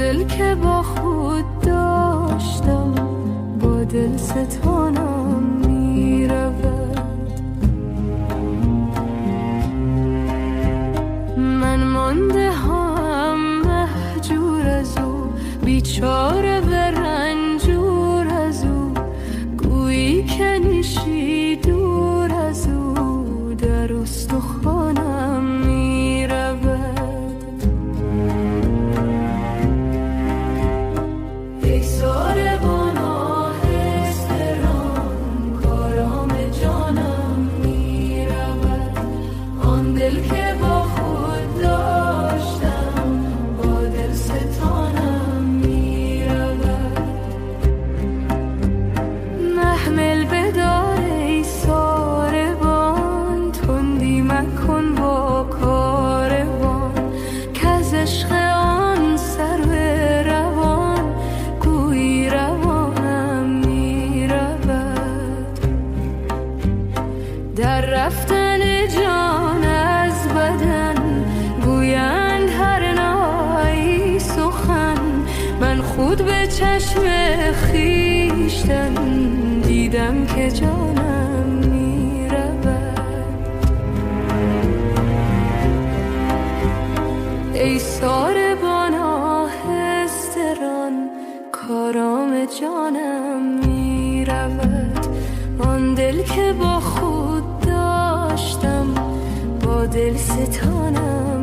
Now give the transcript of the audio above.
دل که با خود داشتم با دل ستانم می رود. من مانده هم مهجور از او، بیچاره و رنجور از او، گویی که نیشی دور از او در استخوانم می رود. ای ساربان آهستران کارام جانم می رود. آن دل که با خود داشتم با دل ستانم می رود. محمل بدار ای ساربان، تندی مکن با کاروان، که از عشق آن سرو روان گویی روانم می رود. در رفتن جان از بدن گویند هر نایی سخن، من خود به چشم خویشتن دیدم که جانم می رود. ای ساربان آهستران کارام جانم می رود. آن دل که با خود داشتم با دل ستانم